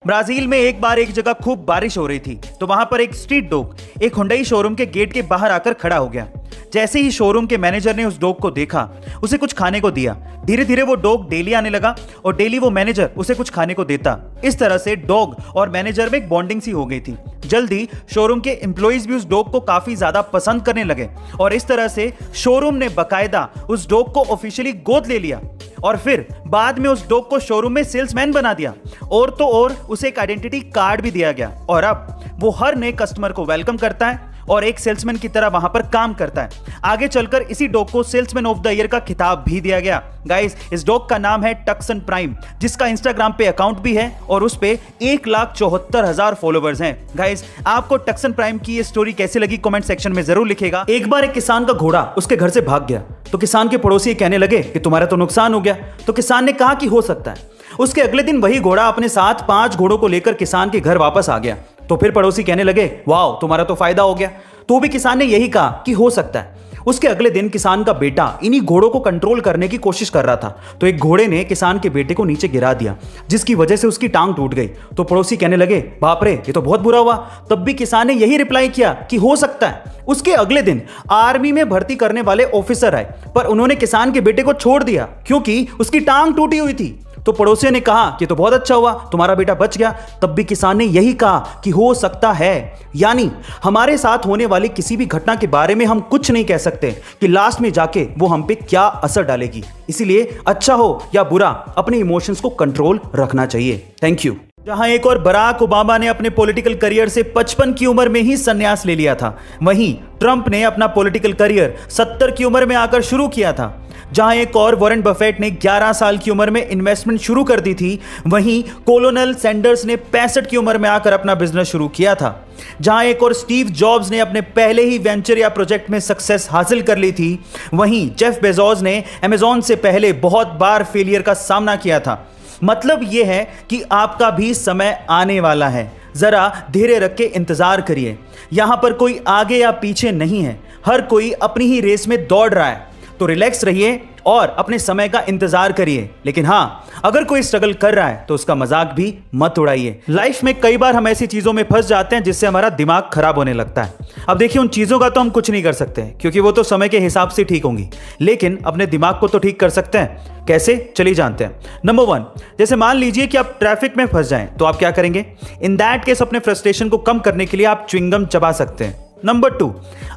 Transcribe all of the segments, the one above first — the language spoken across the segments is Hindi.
ब्राजील में एक बार एक जगह खूब बारिश हो रही थी तो वहां पर एक स्ट्रीट डॉग एक हुंडई शोरूम के गेट के बाहर आकर खड़ा हो गया। जैसे ही शोरूम के मैनेजर ने उस डॉग को देखा, उसे कुछ खाने को दिया। धीरे धीरे वो डॉग डेली आने लगा और डेली वो मैनेजर उसे कुछ खाने को देता। इस तरह से डॉग और मैनेजर में एक बॉन्डिंग सी हो गई थी। जल्दी शोरूम के एम्प्लॉइज भी उस डॉग को काफी ज्यादा पसंद करने लगे और इस तरह से शोरूम ने बकायदा उस डॉग को ऑफिशियली गोद ले लिया और फिर बाद में उस डॉग को शोरूम में सेल्समैन बना दिया और तो और उसे एक आइडेंटिटी कार्ड भी दिया गया और अब वो हर नए कस्टमर को वेलकम करता है और एक सेल्समैन की तरह वहां पर काम करता है। आगे चलकर इसी डॉग को सेल्समैन ऑफ द ईयर का खिताब भी दिया गया। गाइस, इस डॉग का नाम है टक्सन प्राइम, जिसका इंस्टाग्राम पे अकाउंट भी है और उस पे 1,74,000 फॉलोवर्स हैं। गाइस, आपको टक्सन प्राइम की ये स्टोरी कैसी लगी कमेंट सेक्शन में जरूर लिखेगा। एक बार एक किसान का घोड़ा उसके घर से भाग गया तो किसान के पड़ोसी कहने लगे कि तुम्हारा तो नुकसान हो गया। तो किसान ने कहा कि हो सकता है। उसके अगले दिन वही घोड़ा अपने साथ 5 घोड़ों को लेकर किसान के घर वापस आ गया। तो फिर पड़ोसी कहने लगे, वाह, तुम्हारा तो फायदा हो गया। तो भी किसान ने यही कहा कि हो सकता है। उसके अगले दिन किसान का बेटा इन्हीं घोड़ों को कंट्रोल करने की कोशिश कर रहा था तो एक घोड़े ने किसान के बेटे को नीचे गिरा दिया, जिसकी वजह से उसकी टांग टूट गई। तो पड़ोसी कहने लगे, बाप रे, ये तो बहुत बुरा हुआ। तब भी किसान ने यही रिप्लाई किया कि हो सकता है। उसके अगले दिन आर्मी में भर्ती करने वाले ऑफिसर आए पर उन्होंने किसान के बेटे को छोड़ दिया क्योंकि उसकी टांग टूटी हुई थी। तो पड़ोसियों ने कहा कि तो बहुत अच्छा हुआ, तुम्हारा बेटा बच गया। तब भी किसान ने यही कहा कि हो सकता है। यानी हमारे साथ होने वाली किसी भी घटना के बारे में हम कुछ नहीं कह सकते कि लास्ट में जाके वो हम पे क्या असर डालेगी। इसीलिए अच्छा हो या बुरा, अपने इमोशंस को कंट्रोल रखना चाहिए। Thank you. जहां एक और बराक ओबामा ने अपने पॉलिटिकल करियर से 55 की उम्र में ही संन्यास ले लिया था, वहीं ट्रंप ने अपना पॉलिटिकल करियर 70 की उम्र में आकर शुरू किया था। जहां एक और वॉरेन बफेट ने 11 साल की उम्र में इन्वेस्टमेंट शुरू कर दी थी, वहीं कोलोनल सैंडर्स ने 65 की उम्र में आकर अपना बिजनेस शुरू किया था। जहां एक और स्टीव जॉब्स ने अपने पहले ही वेंचर या प्रोजेक्ट में सक्सेस हासिल कर ली थी, वहीं जेफ बेजोस ने अमेजॉन से पहले बहुत बार फेलियर का सामना किया था। मतलब यह है कि आपका भी समय आने वाला है, जरा धैर्य रख के इंतजार करिए। यहां पर कोई आगे या पीछे नहीं है, हर कोई अपनी ही रेस में दौड़ रहा है। तो रिलैक्स रहिए और अपने समय का इंतजार करिए। लेकिन हाँ, अगर कोई स्ट्रगल कर रहा है तो उसका मजाक भी मत उड़ाइए। लाइफ में कई बार हम ऐसी चीजों में फंस जाते हैं जिससे हमारा दिमाग खराब होने लगता है। अब देखिए, उन चीजों का तो हम कुछ नहीं कर सकते क्योंकि वो तो समय के हिसाब से ठीक होंगी, लेकिन अपने दिमाग को तो ठीक कर सकते हैं। कैसे, चलिए जानते हैं। नंबर 1, जैसे मान लीजिए कि आप ट्रैफिक में फंस जाएं तो आप क्या करेंगे? इन दैट केस अपने फ्रस्ट्रेशन को कम करने के लिए आप च्युइंगम चबा सकते हैं। नंबर 2,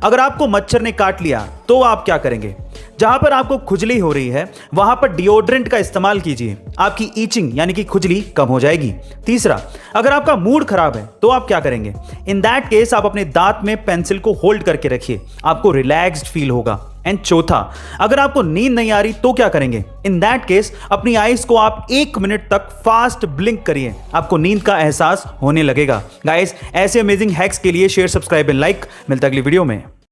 अगर आपको मच्छर ने काट लिया तो आप क्या करेंगे? जहां पर आपको खुजली हो रही है वहां पर डिओड्रेंट का इस्तेमाल कीजिए, आपकी ईचिंग यानी कि खुजली कम हो जाएगी। तीसरा, अगर आपका मूड खराब है तो आप क्या करेंगे? इन दैट केस आप अपने दांत में पेंसिल को होल्ड करके रखिए, आपको रिलैक्स्ड फील होगा। एंड चौथा, अगर आपको नींद नहीं आ रही तो क्या करेंगे? इन दैट केस अपनी आईज को आप 1 मिनट तक फास्ट ब्लिंक करिए, आपको नींद का एहसास होने लगेगा। गाइस, ऐसे अमेजिंग हैक्स के लिए शेयर, सब्सक्राइब एंड लाइक। मिलता है अगली वीडियो में।